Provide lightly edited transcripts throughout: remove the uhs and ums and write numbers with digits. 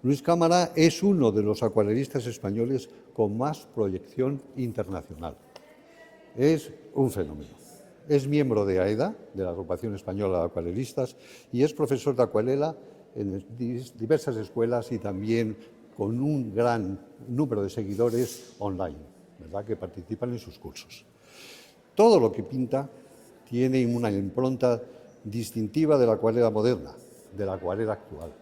Luis Cámara es uno de los acuarelistas españoles con más proyección internacional. Es un fenómeno. Es miembro de AEDA, de la Agrupación Española de Acuarelistas, y es profesor de acuarela en diversas escuelas y también con un gran número de seguidores online, ¿verdad?, que participan en sus cursos. Todo lo que pinta tiene una impronta distintiva de la acuarela moderna, de la acuarela actual.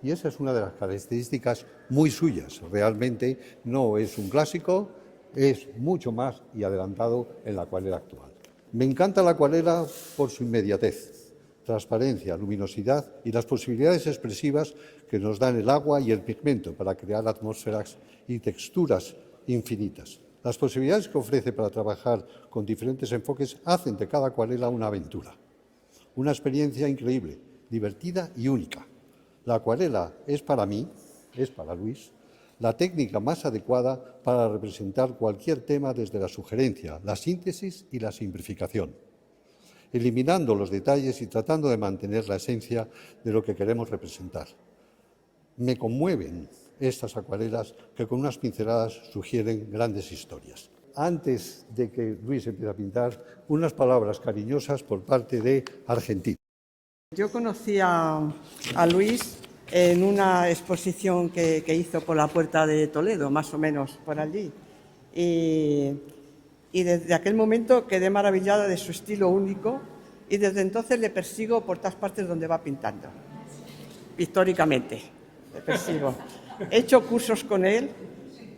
Y esa es una de las características muy suyas. Realmente no es un clásico, es mucho más y adelantado en la acuarela actual. Me encanta la acuarela por su inmediatez, transparencia, luminosidad y las posibilidades expresivas que nos dan el agua y el pigmento para crear atmósferas y texturas infinitas. Las posibilidades que ofrece para trabajar con diferentes enfoques hacen de cada acuarela una aventura, una experiencia increíble, divertida y única. La acuarela es para mí, es para Luis, la técnica más adecuada para representar cualquier tema desde la sugerencia, la síntesis y la simplificación, eliminando los detalles y tratando de mantener la esencia de lo que queremos representar. Me conmueven estas acuarelas que con unas pinceladas sugieren grandes historias. Antes de que Luis empiece a pintar, unas palabras cariñosas por parte de Argentina. Yo conocí a Luis en una exposición que hizo por la Puerta de Toledo, más o menos por allí. Y desde aquel momento quedé maravillada de su estilo único y desde entonces le persigo por todas partes donde va pintando. Históricamente, le persigo. He hecho cursos con él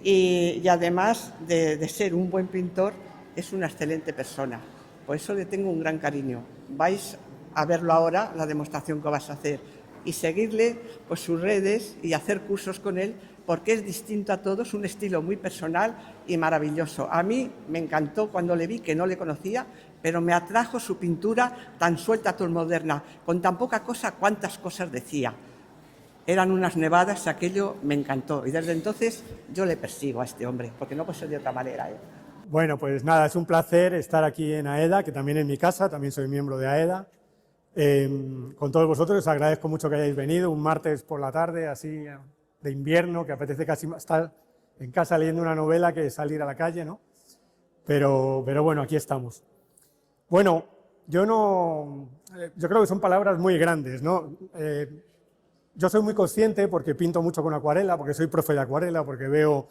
y además de ser un buen pintor, es una excelente persona. Por eso le tengo un gran cariño. Vais a verlo ahora, la demostración que vas a hacer, y seguirle por sus redes y hacer cursos con él, porque es distinto a todos, un estilo muy personal y maravilloso. A mí me encantó cuando le vi, que no le conocía, pero me atrajo su pintura tan suelta, tan moderna, con tan poca cosa, cuántas cosas decía. Eran unas nevadas, aquello me encantó. Y desde entonces yo le persigo a este hombre, porque no puede ser de otra manera, ¿eh? Bueno, pues nada, es un placer estar aquí en AEDA, que también es mi casa, también soy miembro de AEDA. Con todos vosotros os agradezco mucho que hayáis venido un martes por la tarde, así de invierno, que apetece casi estar en casa leyendo una novela que salir a la calle, ¿no? Pero bueno, aquí estamos. Bueno, yo creo que son palabras muy grandes, ¿no? Yo soy muy consciente, porque pinto mucho con acuarela, porque soy profe de acuarela, porque veo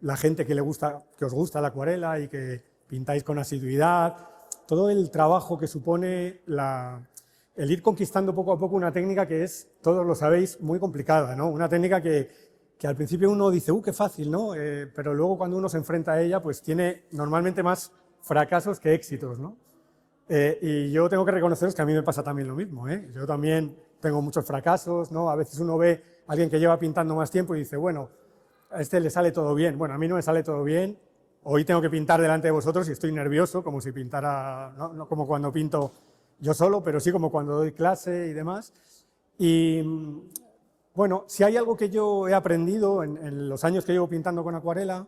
la gente que os gusta la acuarela y que pintáis con asiduidad, todo el trabajo que supone el ir conquistando poco a poco una técnica que es, todos lo sabéis, muy complicada, ¿no? Una técnica que al principio uno dice, qué fácil, ¿no? Pero luego cuando uno se enfrenta a ella, pues tiene normalmente más fracasos que éxitos, ¿no? Y yo tengo que reconoceros que a mí me pasa también lo mismo, ¿eh? Yo también tengo muchos fracasos, ¿no? A veces uno ve a alguien que lleva pintando más tiempo y dice, bueno, a este le sale todo bien. Bueno, a mí no me sale todo bien. Hoy tengo que pintar delante de vosotros y estoy nervioso, como si pintara, no como cuando pinto yo solo, pero sí como cuando doy clase y demás. Y bueno, si hay algo que yo he aprendido en los años que llevo pintando con acuarela,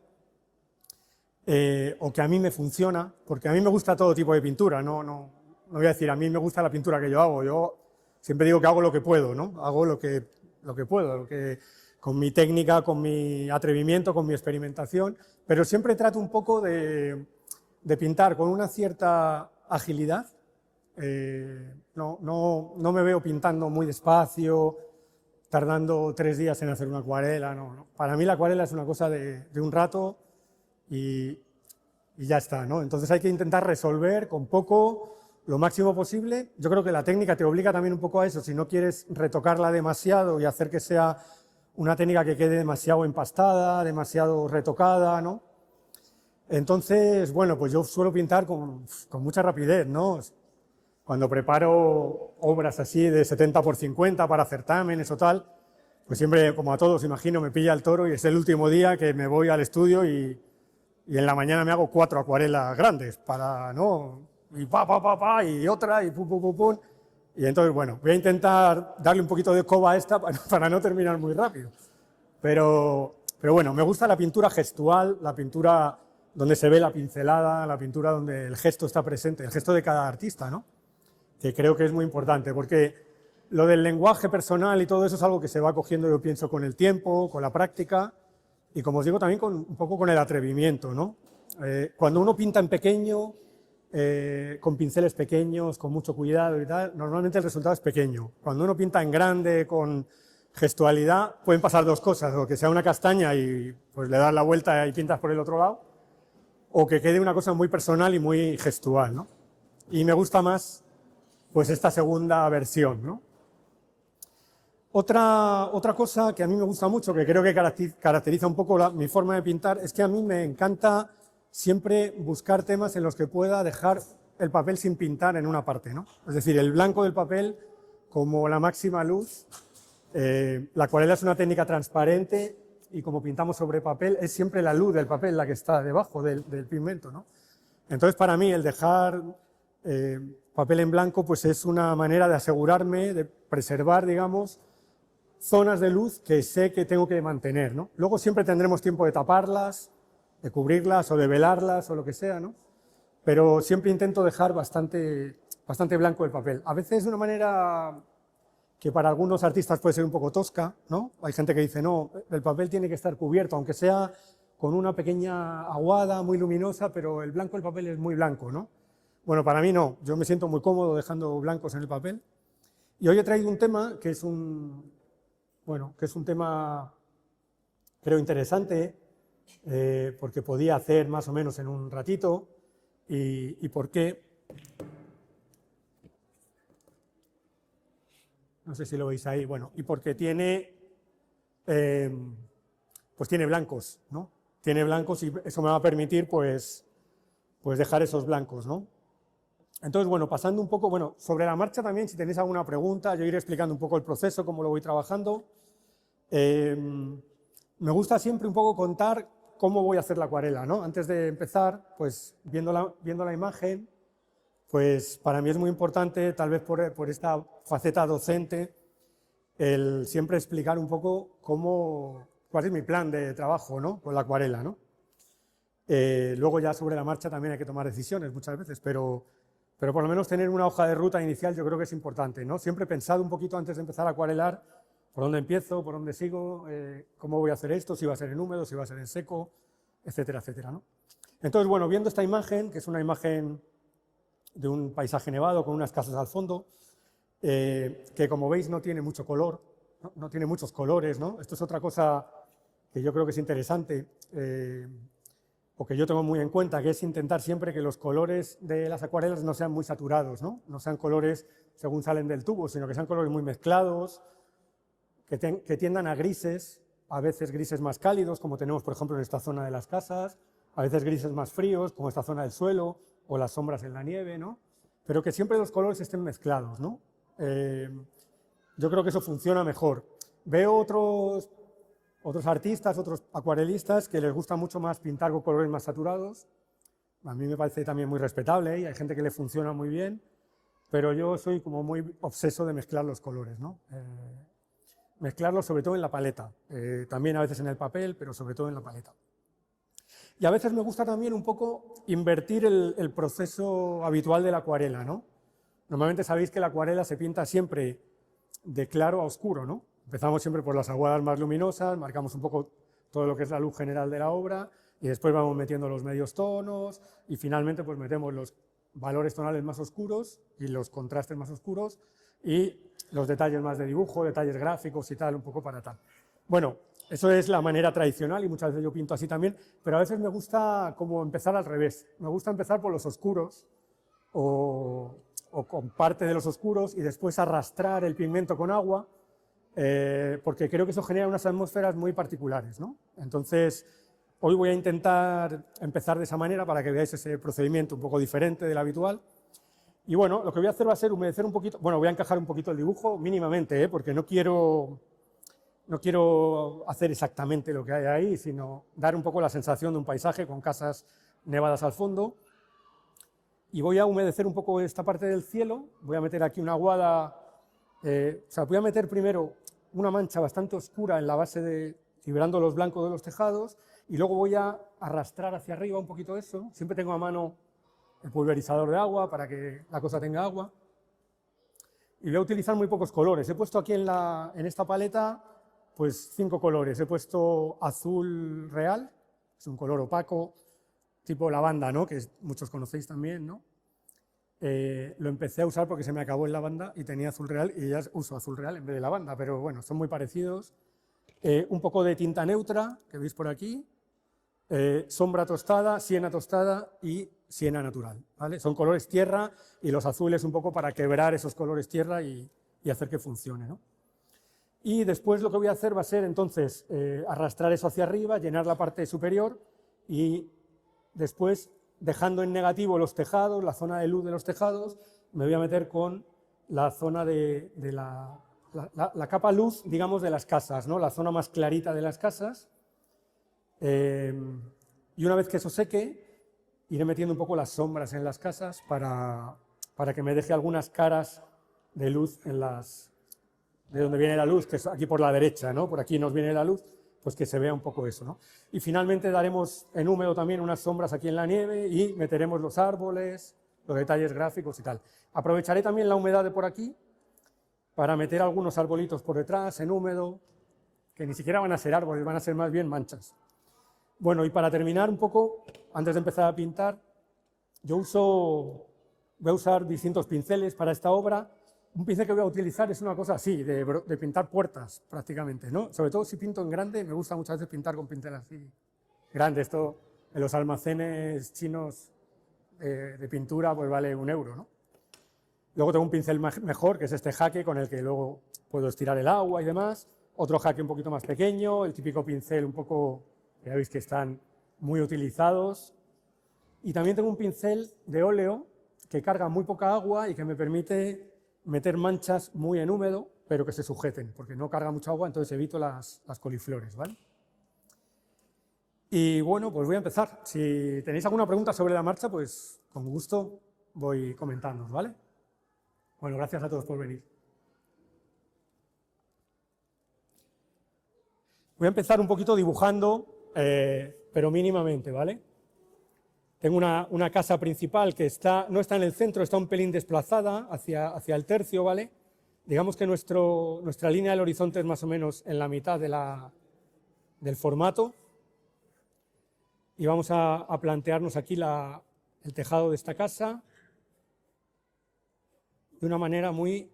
o que a mí me funciona, porque a mí me gusta todo tipo de pintura, no voy a decir a mí me gusta la pintura que yo hago, yo siempre digo que hago lo que puedo, ¿no? Hago lo que puedo, con mi técnica, con mi atrevimiento, con mi experimentación, pero siempre trato un poco de pintar con una cierta agilidad. No me veo pintando muy despacio, tardando 3 días en hacer una acuarela, no. Para mí la acuarela es una cosa de un rato y ya está, ¿no? Entonces hay que intentar resolver con poco, lo máximo posible. Yo creo que la técnica te obliga también un poco a eso, si no quieres retocarla demasiado y hacer que sea una técnica que quede demasiado empastada, demasiado retocada, ¿no? Entonces, bueno, pues yo suelo pintar con mucha rapidez, ¿no? Cuando preparo obras así de 70×50 para certámenes o tal, pues siempre, como a todos, imagino, me pilla el toro y es el último día que me voy al estudio y en la mañana me hago 4 acuarelas grandes para, ¿no? Y y otra, y pum. Y entonces, bueno, voy a intentar darle un poquito de coba a esta para no terminar muy rápido. Pero bueno, me gusta la pintura gestual, la pintura donde se ve la pincelada, la pintura donde el gesto está presente, el gesto de cada artista, ¿no? Que creo que es muy importante, porque Lo del lenguaje personal y todo eso es algo que se va cogiendo, yo pienso, con el tiempo, con la práctica y, como os digo, también un poco con el atrevimiento, ¿no? Cuando uno pinta en pequeño, con pinceles pequeños, con mucho cuidado y tal, normalmente el resultado es pequeño. Cuando uno pinta en grande, con gestualidad, pueden pasar dos cosas, o que sea una castaña y pues le das la vuelta y pintas por el otro lado, o que quede una cosa muy personal y muy gestual, ¿no? Y me gusta más pues esta segunda versión, ¿no? Otra cosa que a mí me gusta mucho, que creo que caracteriza un poco mi forma de pintar, es que a mí me encanta siempre buscar temas en los que pueda dejar el papel sin pintar en una parte, ¿no? Es decir, el blanco del papel como la máxima luz. La acuarela es una técnica transparente y, como pintamos sobre papel, es siempre la luz del papel la que está debajo del pigmento, ¿no? Entonces, para mí, el dejar papel en blanco pues es una manera de asegurarme, de preservar, digamos, zonas de luz que sé que tengo que mantener, ¿no? Luego siempre tendremos tiempo de taparlas, de cubrirlas o de velarlas o lo que sea, ¿no? Pero siempre intento dejar bastante blanco el papel. A veces de una manera que para algunos artistas puede ser un poco tosca, ¿no? Hay gente que dice, no, el papel tiene que estar cubierto, aunque sea con una pequeña aguada muy luminosa, pero el blanco del papel es muy blanco, ¿no? Bueno, para mí no, yo me siento muy cómodo dejando blancos en el papel. Y hoy he traído un tema que es un tema, creo, interesante, porque podía hacer más o menos en un ratito. ¿Y por qué? No sé si lo veis ahí. Bueno, y porque tiene, pues tiene blancos, ¿no? Tiene blancos y eso me va a permitir, pues dejar esos blancos, ¿no? Entonces, bueno, pasando un poco, bueno, sobre la marcha también, si tenéis alguna pregunta, yo iré explicando un poco el proceso, cómo lo voy trabajando. Me gusta siempre un poco contar cómo voy a hacer la acuarela, ¿no? Antes de empezar, pues viendo la imagen, pues para mí es muy importante, tal vez por esta faceta docente, el siempre explicar un poco cuál es mi plan de trabajo, ¿no? Con la acuarela, ¿no? Luego ya sobre la marcha también hay que tomar decisiones muchas veces, pero por lo menos tener una hoja de ruta inicial yo creo que es importante, ¿no? Siempre he pensado un poquito antes de empezar a acuarelar por dónde empiezo, por dónde sigo, cómo voy a hacer esto, si va a ser en húmedo, si va a ser en seco, etcétera, etcétera, ¿no? Entonces, bueno, viendo esta imagen, que es una imagen de un paisaje nevado con unas casas al fondo, que como veis no tiene mucho color, no tiene muchos colores, ¿no? Esto es otra cosa que yo creo que es interesante, o que yo tengo muy en cuenta, que es intentar siempre que los colores de las acuarelas no sean muy saturados, ¿no? No sean colores según salen del tubo, sino que sean colores muy mezclados, que tiendan a grises, a veces grises más cálidos, como tenemos por ejemplo en esta zona de las casas, a veces grises más fríos, como esta zona del suelo, o las sombras en la nieve, ¿no? Pero que siempre los colores estén mezclados, ¿no? Yo creo que eso funciona mejor. Veo otros artistas, otros acuarelistas que les gusta mucho más pintar con colores más saturados. A mí me parece también muy respetable y hay gente que le funciona muy bien, pero yo soy como muy obseso de mezclar los colores, ¿no? Mezclarlos sobre todo en la paleta, también a veces en el papel, pero sobre todo en la paleta. Y a veces me gusta también un poco invertir el proceso habitual de la acuarela, ¿no? Normalmente sabéis que la acuarela se pinta siempre de claro a oscuro, ¿no? Empezamos siempre por las aguadas más luminosas, marcamos un poco todo lo que es la luz general de la obra y después vamos metiendo los medios tonos y finalmente pues metemos los valores tonales más oscuros y los contrastes más oscuros y los detalles más de dibujo, detalles gráficos y tal, un poco para tal. Bueno, eso es la manera tradicional y muchas veces yo pinto así también, pero a veces me gusta como empezar al revés. Me gusta empezar por los oscuros o con parte de los oscuros y después arrastrar el pigmento con agua, porque creo que eso genera unas atmósferas muy particulares, ¿no? Entonces, hoy voy a intentar empezar de esa manera para que veáis ese procedimiento un poco diferente del habitual. Y bueno, lo que voy a hacer va a ser humedecer un poquito, bueno, voy a encajar un poquito el dibujo mínimamente, porque no quiero hacer exactamente lo que hay ahí, sino dar un poco la sensación de un paisaje con casas nevadas al fondo. Y voy a humedecer un poco esta parte del cielo, voy a meter aquí una aguada, voy a meter primero una mancha bastante oscura en la base liberando los blancos de los tejados, y luego voy a arrastrar hacia arriba un poquito eso, siempre tengo a mano el pulverizador de agua para que la cosa tenga agua, y voy a utilizar muy pocos colores. He puesto aquí en esta paleta pues 5 colores. He puesto azul real, es un color opaco, tipo lavanda, ¿no? Que muchos conocéis también, ¿no? Lo empecé a usar porque se me acabó el lavanda y tenía azul real y ya uso azul real en vez de lavanda, pero bueno, son muy parecidos. Un poco de tinta neutra, que veis por aquí, sombra tostada, siena tostada y siena natural, ¿vale? Son colores tierra y los azules un poco para quebrar esos colores tierra y hacer que funcione, ¿no? Y después lo que voy a hacer va a ser entonces arrastrar eso hacia arriba, llenar la parte superior y después, dejando en negativo los tejados, la zona de luz de los tejados, me voy a meter con la zona de la capa luz, digamos, de las casas, ¿no? La zona más clarita de las casas. Y una vez que eso seque, iré metiendo un poco las sombras en las casas para que me deje algunas caras de luz de donde viene la luz, que es aquí por la derecha, ¿no? Por aquí nos viene la luz, pues que se vea un poco eso, ¿no? Y finalmente daremos en húmedo también unas sombras aquí en la nieve y meteremos los árboles, los detalles gráficos y tal. Aprovecharé también la humedad de por aquí para meter algunos arbolitos por detrás en húmedo, que ni siquiera van a ser árboles, van a ser más bien manchas. Bueno, y para terminar un poco, antes de empezar a pintar, voy a usar distintos pinceles para esta obra. Un pincel que voy a utilizar es una cosa así, de pintar puertas prácticamente, ¿no? Sobre todo si pinto en grande, me gusta muchas veces pintar con pincel así grande. Esto en los almacenes chinos de pintura pues vale €1, ¿no? Luego tengo un pincel mejor, que es este jaque, con el que luego puedo estirar el agua y demás. Otro jaque un poquito más pequeño, el típico pincel un poco, ya veis que están muy utilizados. Y también tengo un pincel de óleo que carga muy poca agua y que me permite meter manchas muy en húmedo, pero que se sujeten, porque no carga mucha agua, entonces evito las coliflores, ¿vale? Y bueno, pues voy a empezar. Si tenéis alguna pregunta sobre la marcha, pues con gusto voy comentando, ¿vale? Bueno, gracias a todos por venir. Voy a empezar un poquito dibujando, pero mínimamente, ¿vale? Tengo una casa principal que no está en el centro, está un pelín desplazada hacia el tercio, ¿vale? Digamos que nuestra línea del horizonte es más o menos en la mitad del formato. Y vamos a plantearnos aquí el tejado de esta casa de una manera muy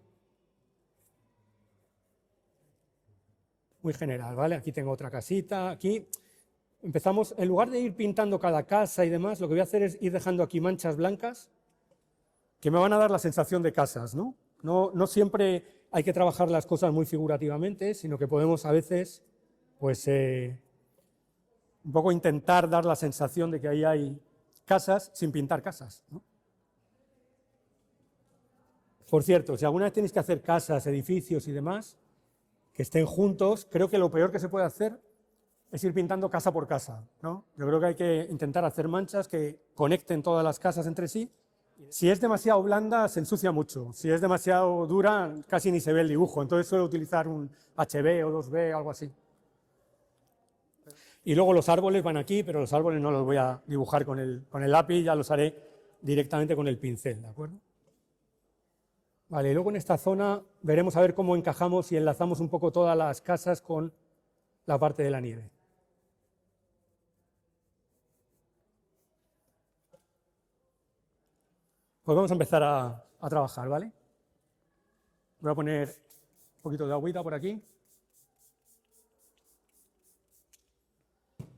general, ¿vale? Aquí tengo otra casita, aquí empezamos, en lugar de ir pintando cada casa y demás, lo que voy a hacer es ir dejando aquí manchas blancas que me van a dar la sensación de casas, ¿no? No siempre hay que trabajar las cosas muy figurativamente, sino que podemos a veces, pues, un poco intentar dar la sensación de que ahí hay casas sin pintar casas, ¿no? Por cierto, si alguna vez tenéis que hacer casas, edificios y demás, que estén juntos, creo que lo peor que se puede hacer es ir pintando casa por casa, ¿no? Yo creo que hay que intentar hacer manchas que conecten todas las casas entre sí. Si es demasiado blanda, se ensucia mucho. Si es demasiado dura, casi ni se ve el dibujo. Entonces suelo utilizar un HB o 2B, algo así. Y luego los árboles van aquí, pero los árboles no los voy a dibujar con el lápiz, ya los haré directamente con el pincel, ¿de acuerdo? Vale, y luego en esta zona veremos a ver cómo encajamos y enlazamos un poco todas las casas con la parte de la nieve. Pues vamos a empezar a trabajar, ¿vale? Voy a poner un poquito de agüita por aquí.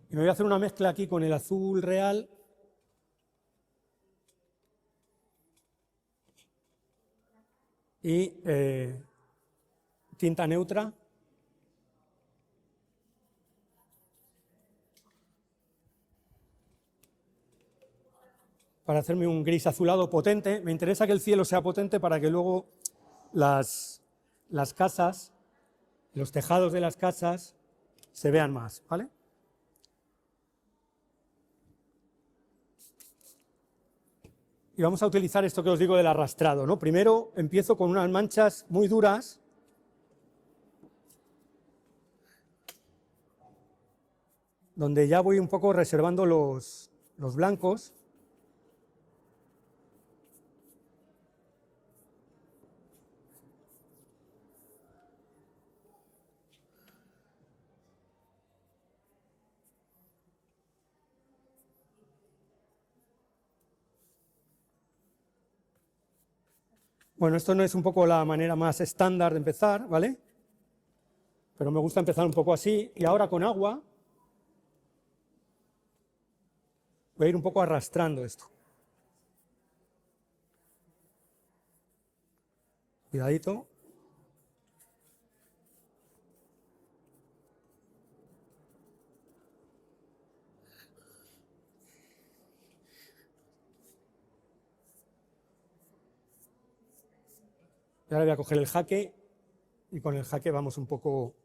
Y me voy a hacer una mezcla aquí con el azul real. Y tinta neutra. Para hacerme un gris azulado potente. Me interesa que el cielo sea potente para que luego las casas, los tejados de las casas se vean más, ¿vale? Y vamos a utilizar esto que os digo del arrastrado, ¿no? Primero empiezo con unas manchas muy duras, donde ya voy un poco reservando los blancos. Bueno, esto no es un poco la manera más estándar de empezar, ¿vale? Pero me gusta empezar un poco así. Y ahora con agua voy a ir un poco arrastrando esto. Cuidadito. Y ahora voy a coger el jaque y con el jaque vamos un poco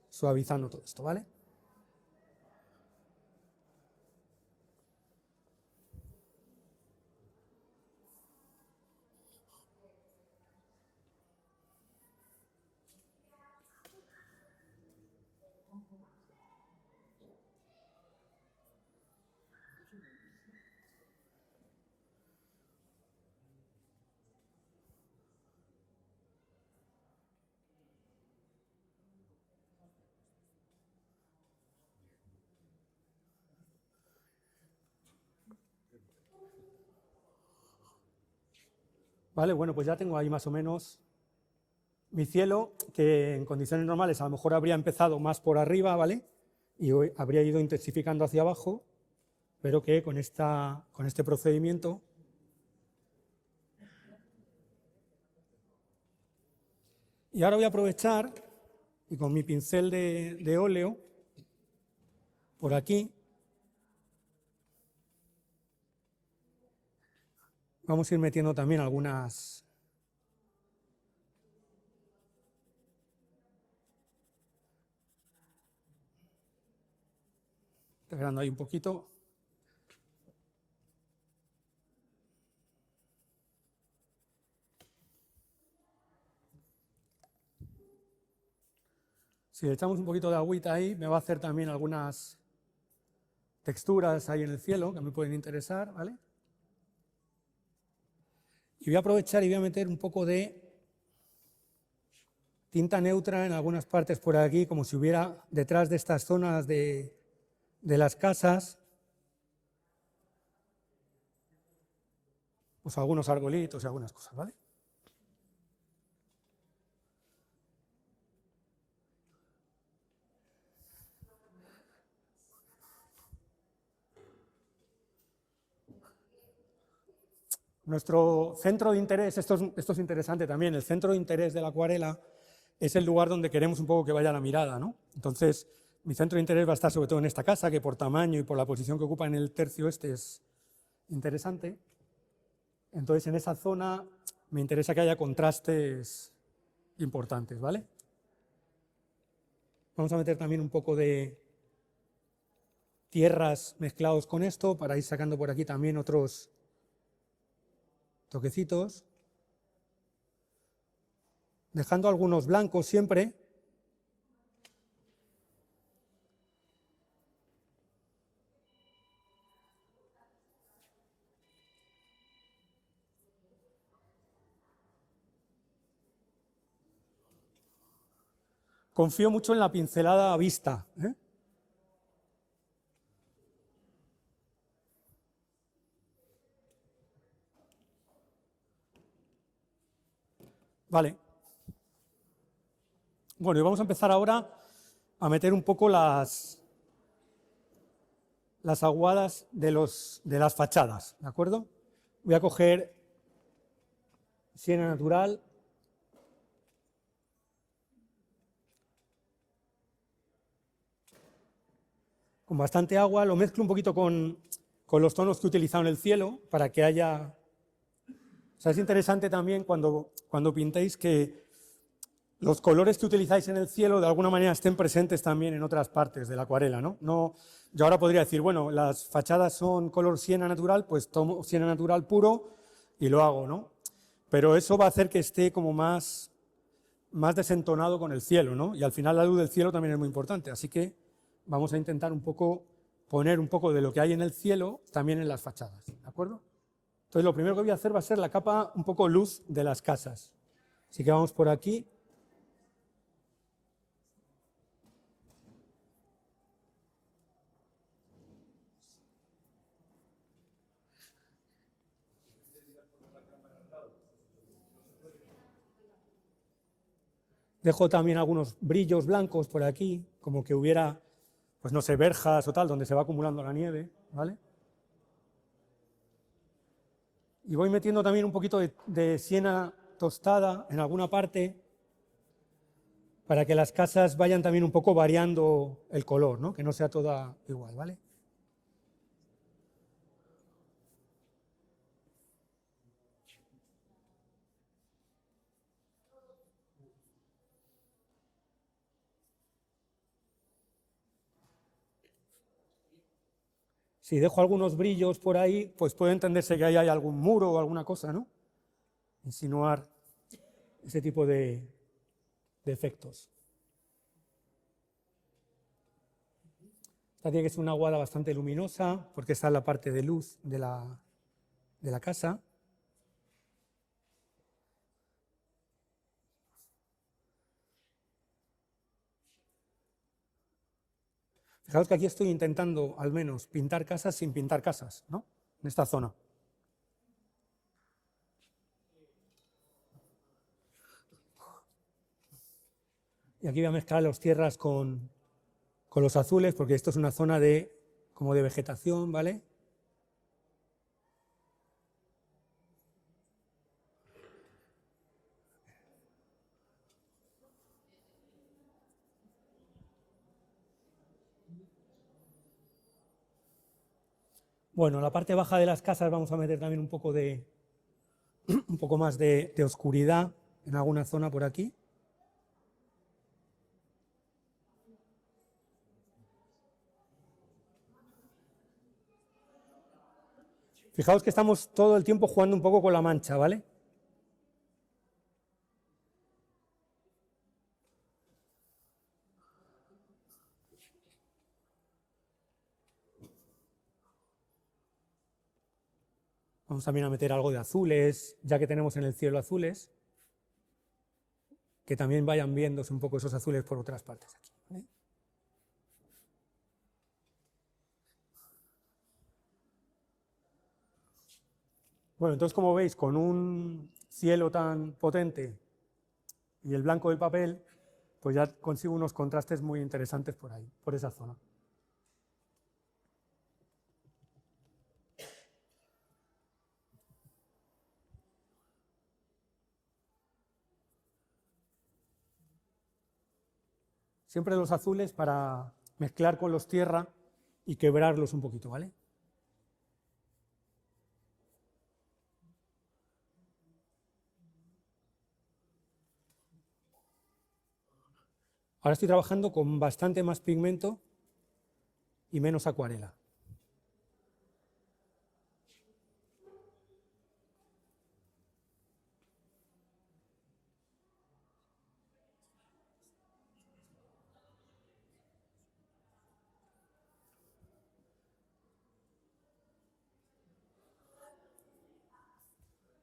suavizando todo esto, ¿vale? Vale, bueno, pues ya tengo ahí más o menos mi cielo, que en condiciones normales a lo mejor habría empezado más por arriba, ¿vale? Y hoy habría ido intensificando hacia abajo, pero que con este procedimiento y ahora voy a aprovechar y con mi pincel de óleo por aquí vamos a ir metiendo también algunas integrando ahí un poquito. Si le echamos un poquito de agüita ahí, me va a hacer también algunas texturas ahí en el cielo que me pueden interesar, ¿vale? Y voy a aprovechar y voy a meter un poco de tinta neutra en algunas partes por aquí, como si hubiera detrás de estas zonas de las casas, pues algunos arbolitos y algunas cosas, ¿vale? Nuestro centro de interés, esto es interesante también, el centro de interés de la acuarela es el lugar donde queremos un poco que vaya la mirada, ¿no? Entonces, mi centro de interés va a estar sobre todo en esta casa, que por tamaño y por la posición que ocupa en el tercio este es interesante. Entonces, en esa zona me interesa que haya contrastes importantes, ¿vale? Vamos a meter también un poco de tierras mezclados con esto para ir sacando por aquí también otros toquecitos, dejando algunos blancos siempre. Confío mucho en la pincelada a vista, ¿eh? Vale. Bueno, y vamos a empezar ahora a meter un poco las aguadas de las fachadas, ¿de acuerdo? Voy a coger siena natural. Con bastante agua, lo mezclo un poquito con los tonos que he utilizado en el cielo para que haya... O sea, es interesante también cuando pintéis que los colores que utilizáis en el cielo de alguna manera estén presentes también en otras partes de la acuarela, ¿no? Yo ahora podría decir, bueno, las fachadas son color siena natural, pues tomo siena natural puro y lo hago, ¿no? Pero eso va a hacer que esté como más desentonado con el cielo, ¿no? Y al final la luz del cielo también es muy importante, así que vamos a intentar un poco poner un poco de lo que hay en el cielo también en las fachadas, ¿de acuerdo? Entonces lo primero que voy a hacer va a ser la capa un poco luz de las casas. Así que vamos por aquí. Dejo también algunos brillos blancos por aquí, como que hubiera, pues no sé, verjas o tal, donde se va acumulando la nieve, ¿vale? Y voy metiendo también un poquito de siena tostada en alguna parte, para que las casas vayan también un poco variando el color, ¿no? Que no sea toda igual, ¿vale? Si dejo algunos brillos por ahí, pues puede entenderse que ahí hay algún muro o alguna cosa, ¿no? Insinuar ese tipo de efectos. Esta tiene que ser una aguada bastante luminosa, porque esta es la parte de luz de la casa. Fijaos que aquí estoy intentando, al menos, pintar casas sin pintar casas, ¿no? En esta zona. Y aquí voy a mezclar las tierras con los azules, porque esto es una zona como de vegetación, ¿vale? Bueno, en la parte baja de las casas vamos a meter también un poco más de oscuridad en alguna zona por aquí. Fijaos que estamos todo el tiempo jugando un poco con la mancha, ¿vale? Vamos también a meter algo de azules, ya que tenemos en el cielo azules, que también vayan viéndose un poco esos azules por otras partes aquí, ¿vale? Bueno, entonces como veis, con un cielo tan potente y el blanco del papel, pues ya consigo unos contrastes muy interesantes por ahí, por esa zona. Siempre los azules para mezclar con los tierra y quebrarlos un poquito, ¿vale? Ahora estoy trabajando con bastante más pigmento y menos acuarela.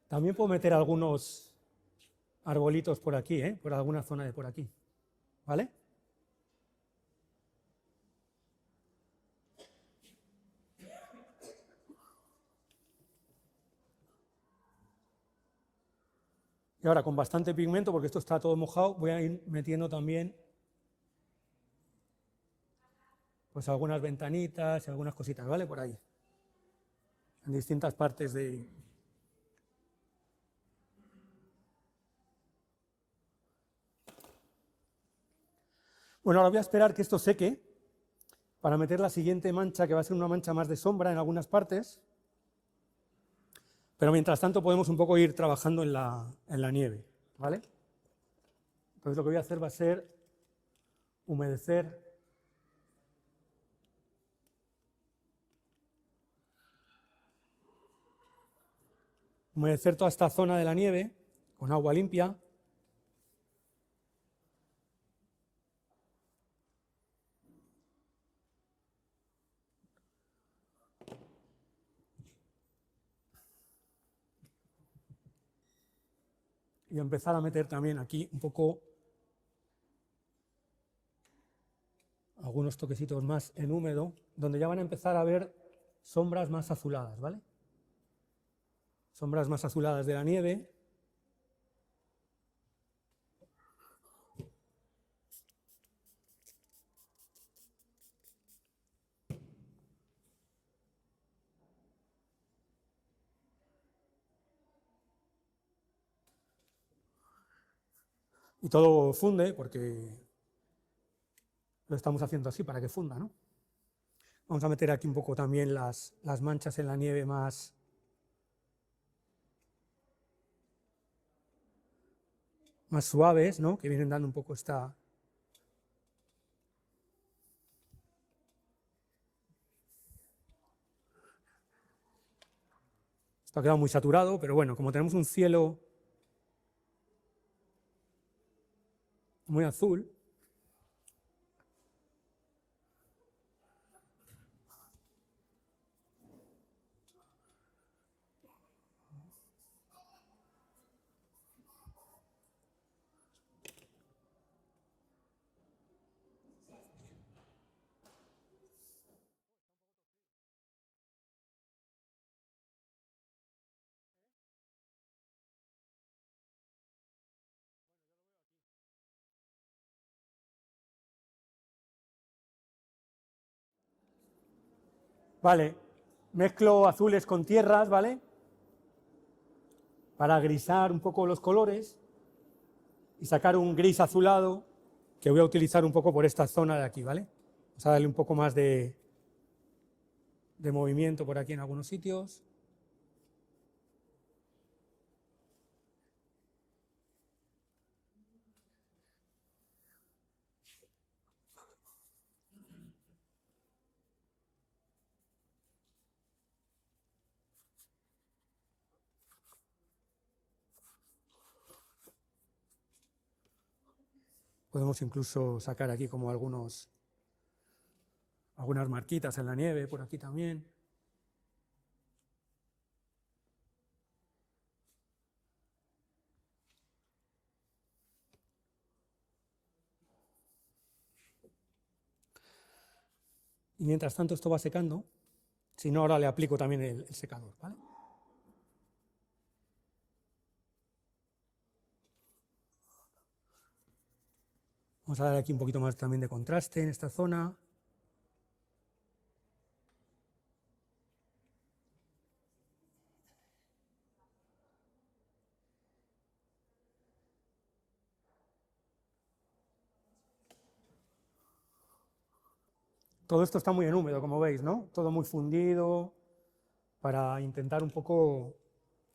También puedo meter algunos arbolitos por aquí, por alguna zona de por aquí, ¿vale? Y ahora con bastante pigmento, porque esto está todo mojado, voy a ir metiendo también pues algunas ventanitas y algunas cositas, ¿vale? Por ahí, en distintas partes de... Bueno, ahora voy a esperar que esto seque para meter la siguiente mancha, que va a ser una mancha más de sombra en algunas partes. Pero mientras tanto podemos un poco ir trabajando en la nieve, ¿vale? Entonces lo que voy a hacer va a ser humedecer toda esta zona de la nieve con agua limpia. Y empezar a meter también aquí un poco algunos toquecitos más en húmedo, donde ya van a empezar a ver sombras más azuladas, ¿vale? Sombras más azuladas de la nieve. y todo funde porque lo estamos haciendo así para que funda, ¿no? Vamos a meter aquí un poco también las manchas en la nieve más suaves, ¿no? Que vienen dando un poco esta... Esto ha quedado muy saturado, pero bueno, como tenemos un cielo muy azul, vale, mezclo azules con tierras, ¿vale? Para grisar un poco los colores y sacar un gris azulado que voy a utilizar un poco por esta zona de aquí, ¿vale? Vamos a darle un poco más de movimiento por aquí en algunos sitios. Podemos incluso sacar aquí como algunas marquitas en la nieve, por aquí también. Y mientras tanto esto va secando, si no ahora le aplico también el secador, ¿vale? Vamos a dar aquí un poquito más también de contraste en esta zona. Todo esto está muy en húmedo, como veis, ¿no? Todo muy fundido, para intentar un poco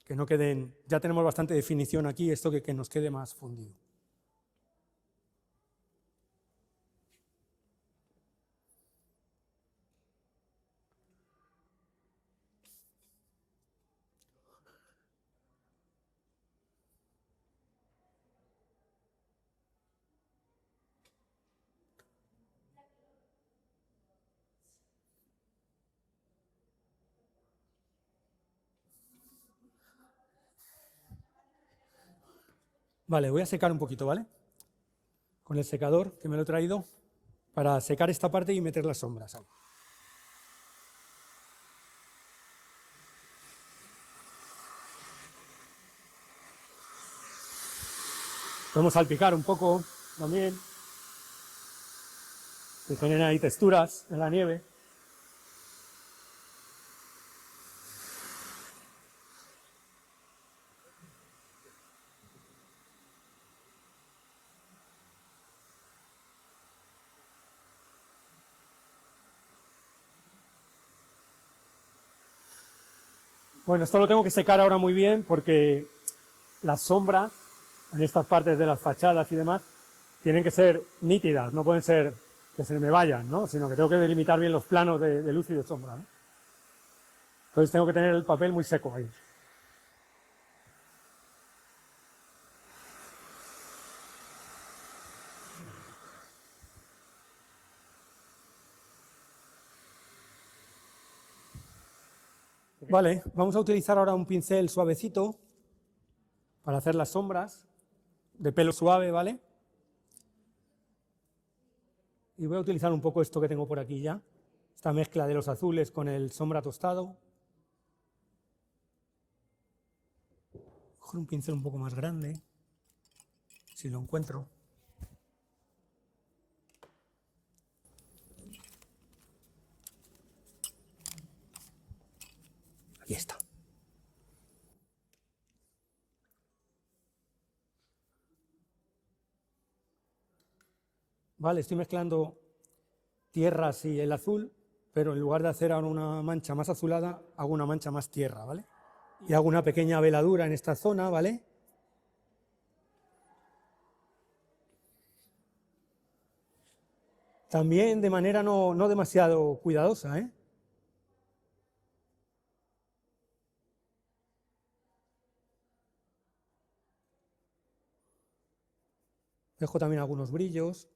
que no queden... Ya tenemos bastante definición aquí, esto que nos quede más fundido. Vale, voy a secar un poquito, ¿vale? Con el secador que me lo he traído para secar esta parte y meter las sombras ahí. Podemos salpicar un poco también. Se generan ahí texturas en la nieve. Bueno, esto lo tengo que secar ahora muy bien porque las sombras en estas partes de las fachadas y demás tienen que ser nítidas, no pueden ser que se me vayan, ¿no? Sino que tengo que delimitar bien los planos de luz y de sombra, ¿no? Entonces tengo que tener el papel muy seco ahí. Vale, vamos a utilizar ahora un pincel suavecito para hacer las sombras, de pelo suave, ¿vale? Y voy a utilizar un poco esto que tengo por aquí ya, esta mezcla de los azules con el sombra tostado. Coger un pincel un poco más grande, si lo encuentro. Aquí está. ¿vale? Estoy mezclando tierras y el azul, pero en lugar de hacer ahora una mancha más azulada, hago una mancha más tierra, ¿vale? Y hago una pequeña veladura en esta zona, ¿vale? También de manera no demasiado cuidadosa, ¿eh? Dejo también algunos brillos.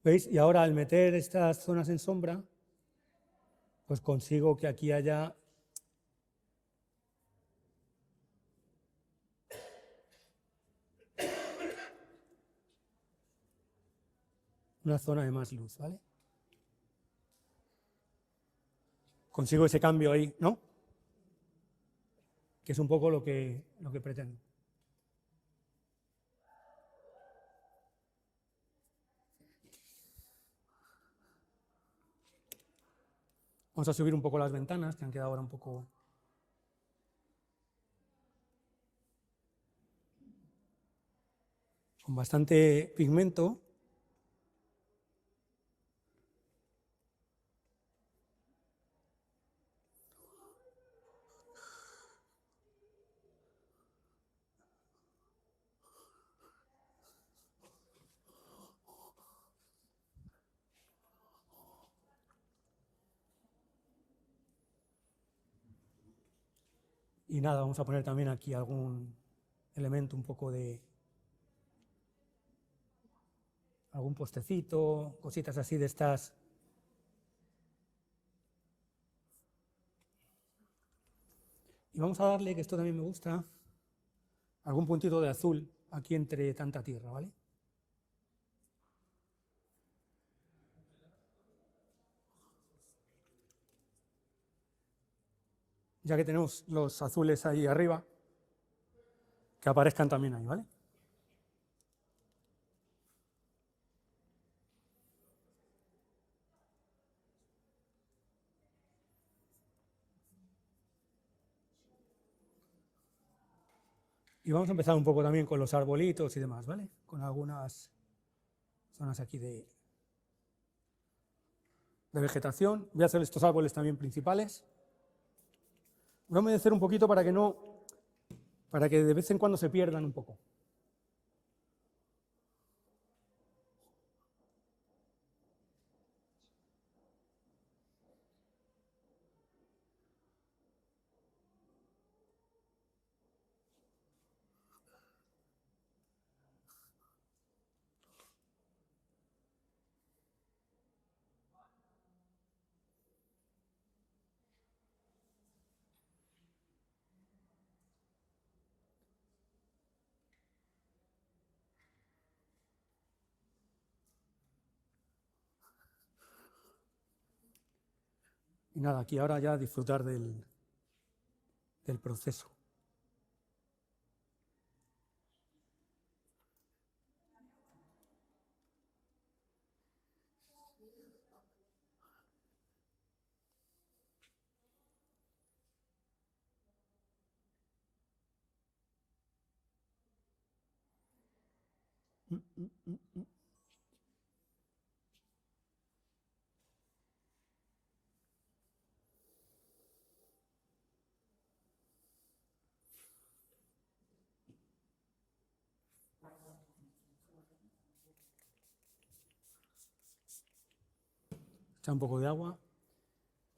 ¿Veis? Y ahora al meter estas zonas en sombra, pues consigo que aquí haya una zona de más luz, ¿vale? Consigo ese cambio ahí, ¿no? Que es un poco lo que pretendo. Vamos a subir un poco las ventanas, que han quedado ahora un poco... con bastante pigmento. Y nada, vamos a poner también aquí algún elemento un poco de... algún postecito, cositas así de estas. Y vamos a darle, que esto también me gusta, algún puntito de azul aquí entre tanta tierra, ¿vale? Ya que tenemos los azules ahí arriba, que aparezcan también ahí, ¿vale? Y vamos a empezar un poco también con los arbolitos y demás, ¿vale? Con algunas zonas aquí de vegetación. Voy a hacer estos árboles también principales. Voy a humedecer un poquito para que de vez en cuando se pierdan un poco. Y nada, aquí ahora ya disfrutar del proceso. Echar un poco de agua,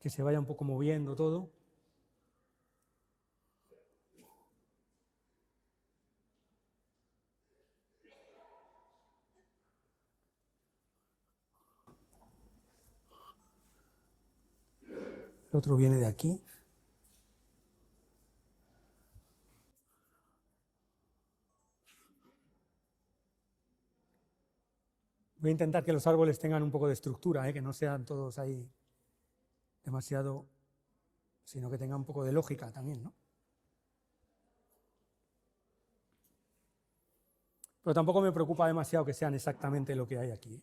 que se vaya un poco moviendo todo. El otro viene de aquí. Voy a intentar que los árboles tengan un poco de estructura, que no sean todos ahí demasiado, sino que tengan un poco de lógica también, ¿no? pero tampoco me preocupa demasiado que sean exactamente lo que hay aquí.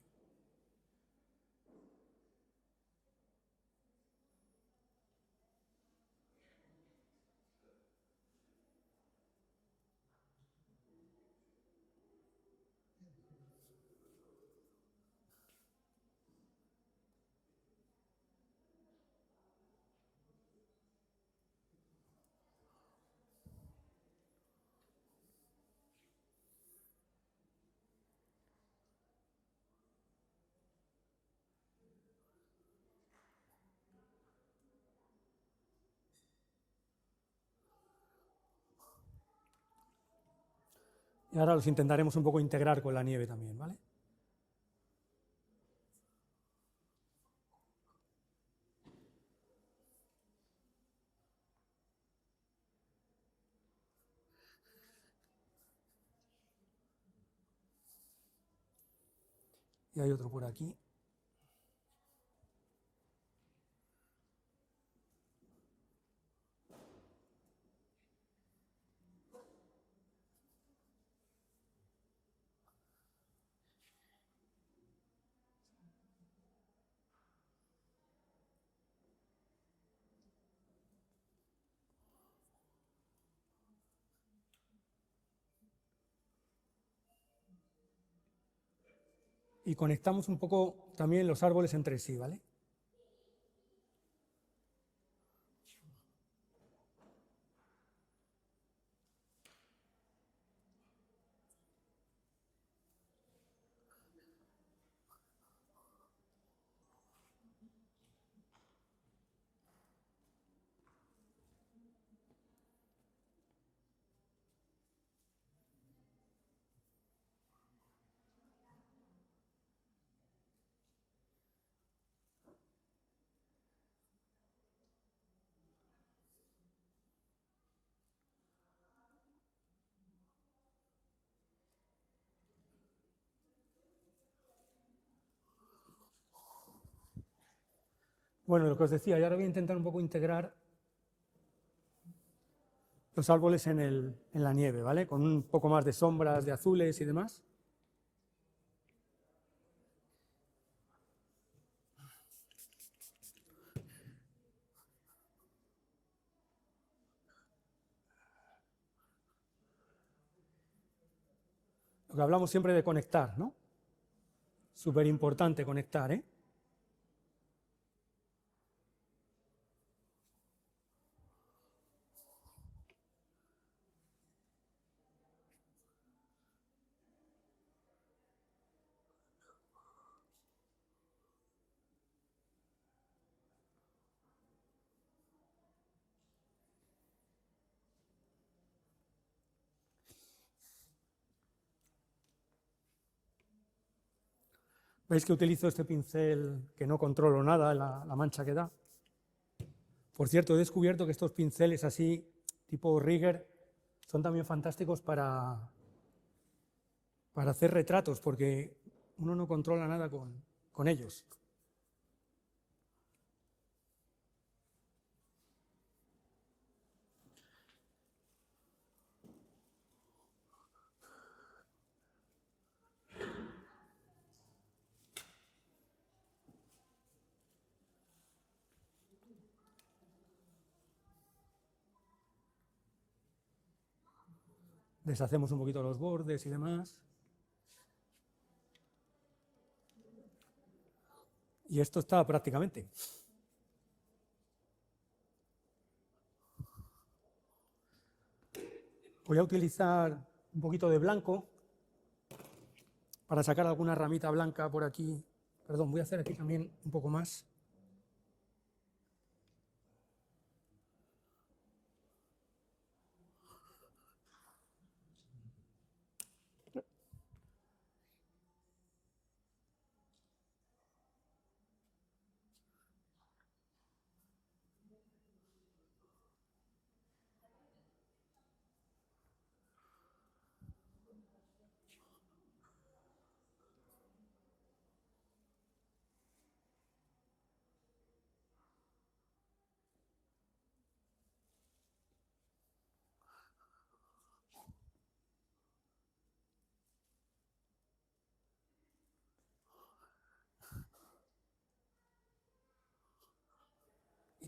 Y ahora los intentaremos un poco integrar con la nieve también, ¿vale? Y hay otro por aquí. Y conectamos un poco también los árboles entre sí, ¿vale? Bueno, lo que os decía, y ahora voy a intentar un poco integrar los árboles en la nieve, ¿vale? Con un poco más de sombras, de azules y demás. Lo que hablamos siempre de conectar, ¿no? Súper importante conectar, ¿eh? ¿Veis que utilizo este pincel que no controlo nada, la mancha que da? Por cierto, he descubierto que estos pinceles así, tipo Rigger, son también fantásticos para hacer retratos, porque uno no controla nada con ellos. Deshacemos un poquito los bordes y demás. Y esto está prácticamente. Voy a utilizar un poquito de blanco para sacar alguna ramita blanca por aquí. Perdón, voy a hacer aquí también un poco más.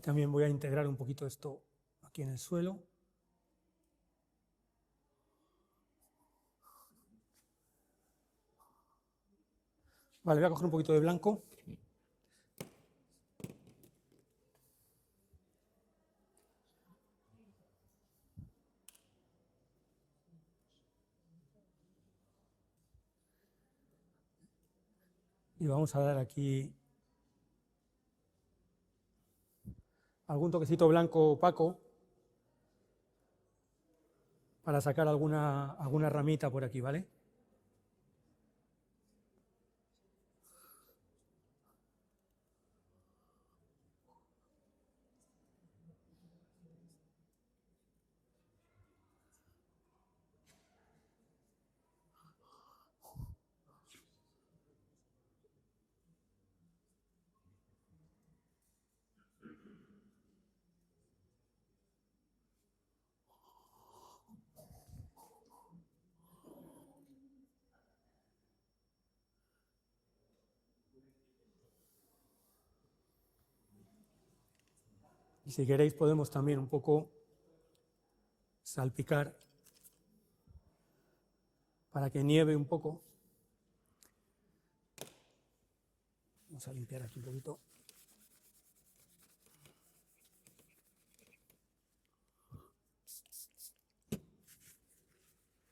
también voy a integrar un poquito esto aquí en el suelo. Vale, voy a coger un poquito de blanco. Y vamos a dar aquí algún toquecito blanco opaco para sacar alguna ramita por aquí, ¿vale? Y si queréis podemos también un poco salpicar para que nieve un poco. Vamos a limpiar aquí un poquito.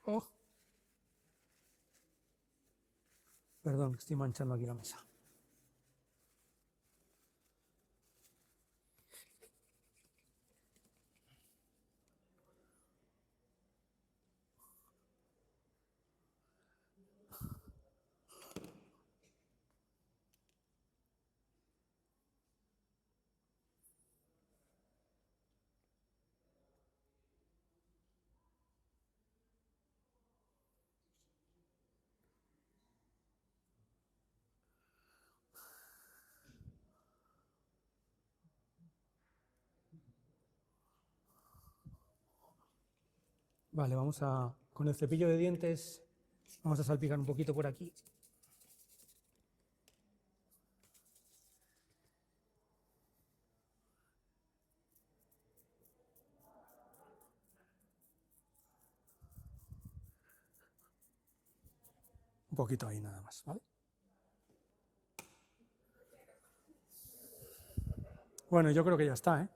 Oh. Perdón, estoy manchando aquí la mesa. Vale, con el cepillo de dientes, vamos a salpicar un poquito por aquí. Un poquito ahí nada más, ¿vale? Bueno, yo creo que ya está, ¿eh?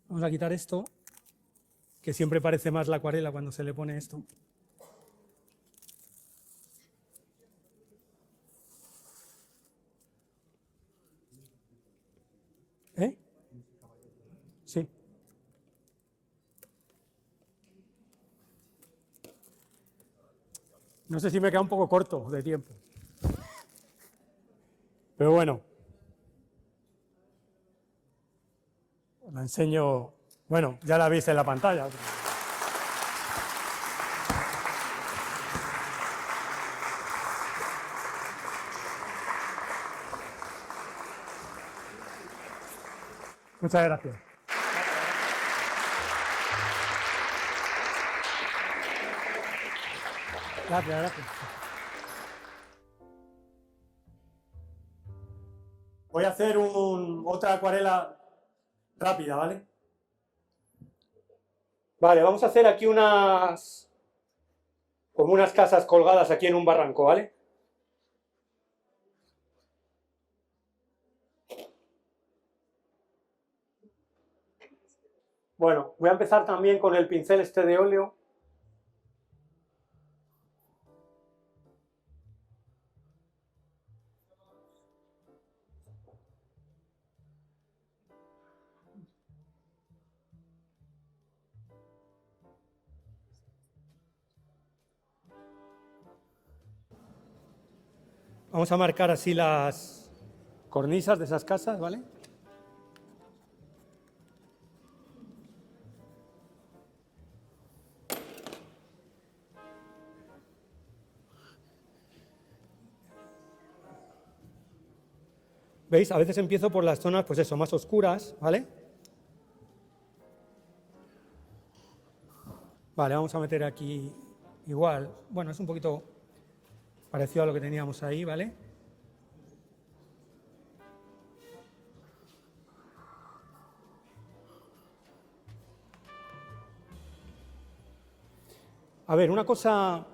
Vamos a quitar esto, que siempre parece más la acuarela cuando se le pone esto. ¿Eh? Sí. No sé si me queda un poco corto de tiempo. Pero bueno. La enseño. Bueno, ya la veis en la pantalla. Muchas gracias. Gracias. Voy a hacer otra acuarela rápida, ¿vale? Vale, vamos a hacer aquí como unas casas colgadas aquí en un barranco, ¿vale? Bueno, voy a empezar también con el pincel este de óleo. Vamos a marcar así las cornisas de esas casas, ¿vale? ¿Veis? A veces empiezo por las zonas, pues eso, más oscuras, ¿vale? Vale, vamos a meter aquí igual. Bueno, es un poquito parecido a lo que teníamos ahí, ¿vale? A ver, una cosa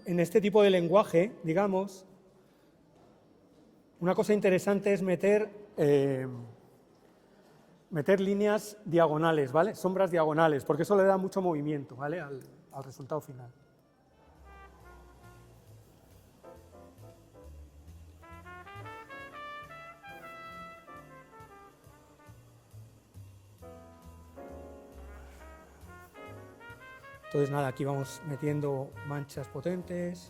en este tipo de lenguaje, digamos, una cosa interesante es meter líneas diagonales, ¿vale? Sombras diagonales, porque eso le da mucho movimiento, ¿vale? al resultado final. Entonces, nada, aquí vamos metiendo manchas potentes.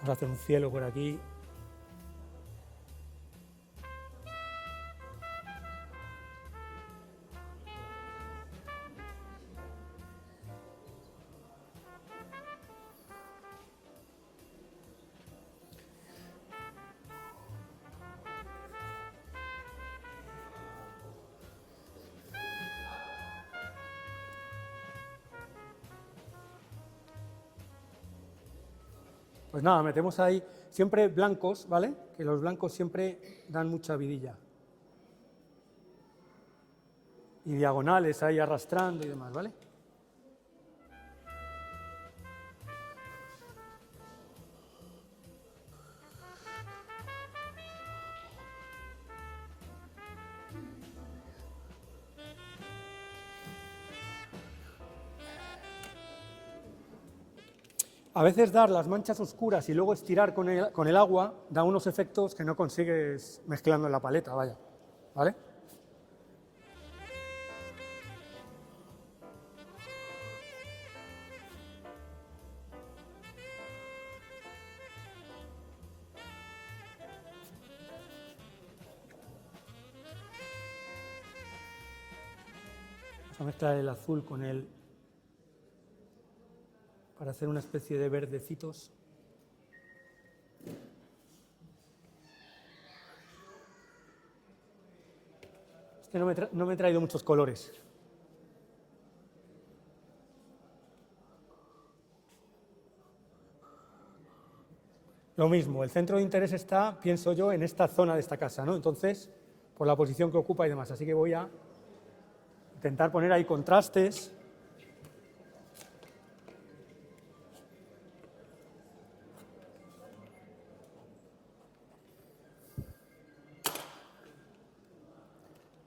Vamos a hacer un cielo por aquí. Pues nada, metemos ahí siempre blancos, ¿vale? Que los blancos siempre dan mucha vidilla. Y diagonales ahí arrastrando y demás, ¿vale? A veces dar las manchas oscuras y luego estirar con el agua da unos efectos que no consigues mezclando en la paleta, vaya, ¿vale? Vamos a mezclar el azul con el para hacer una especie de verdecitos. Es que no me he traído muchos colores. Lo mismo, el centro de interés está, pienso yo, en esta zona de esta casa, ¿no? Entonces, por la posición que ocupa y demás. Así que voy a intentar poner ahí contrastes.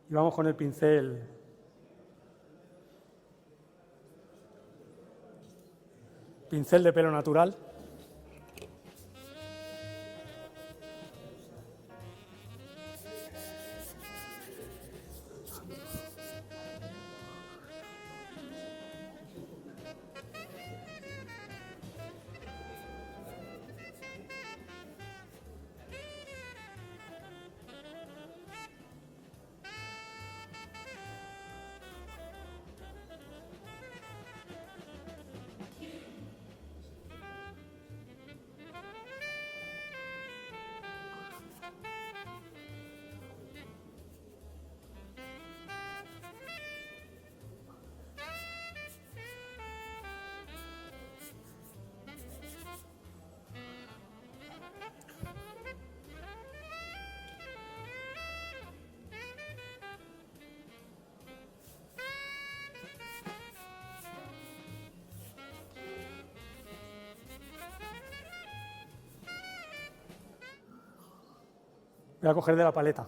Y vamos con el pincel de pelo natural. Voy a coger de la paleta.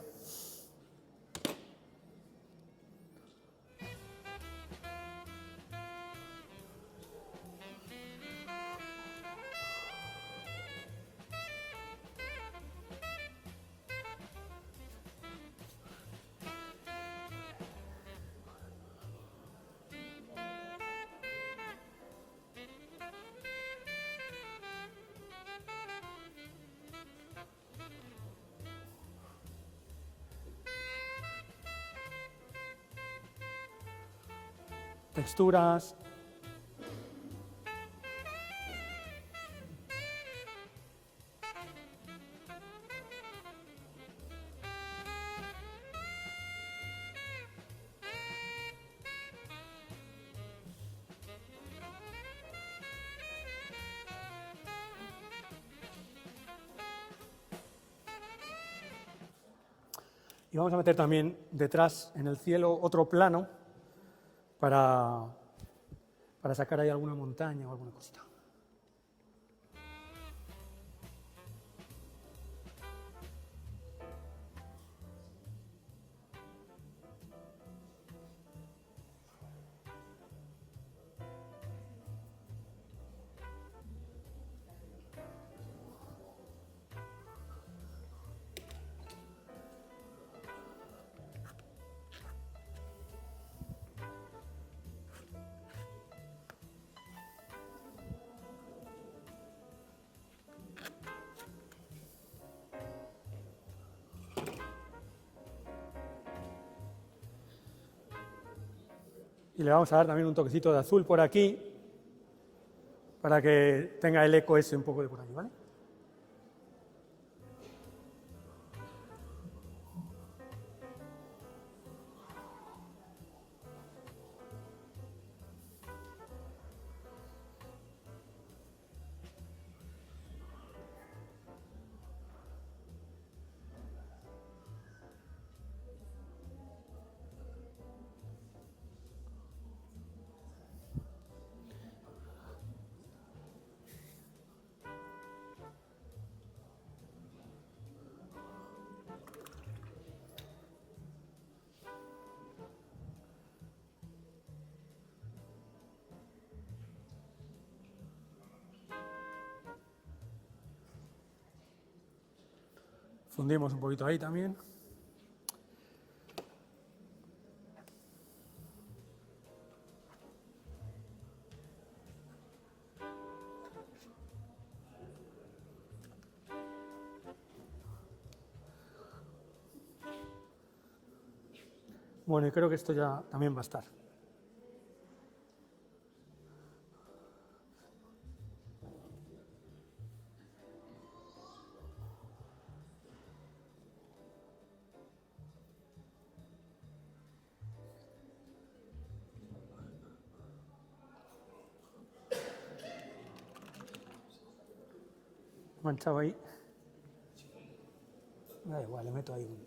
Texturas. Y vamos a meter también detrás, en el cielo, otro plano para sacar ahí alguna montaña o alguna cosita. Y le vamos a dar también un toquecito de azul por aquí, para que tenga el eco ese un poco de por aquí, ¿vale? Fundimos un poquito ahí también. Bueno, y creo que esto ya también va a estar. Manchado ahí. Da igual, le meto ahí un...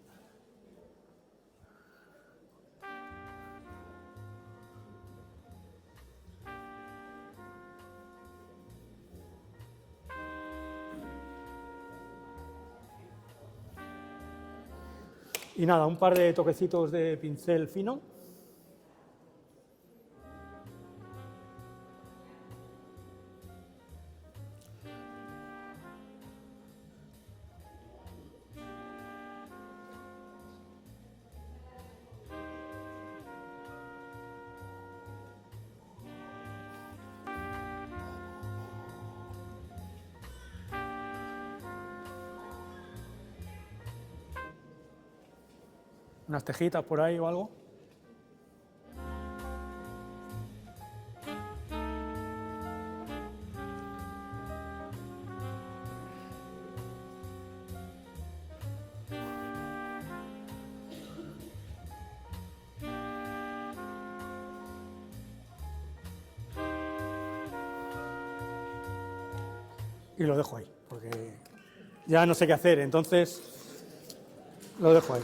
Y nada, un par de toquecitos de pincel fino. Unas tejitas por ahí o algo. Y lo dejo ahí, porque ya no sé qué hacer, entonces lo dejo ahí.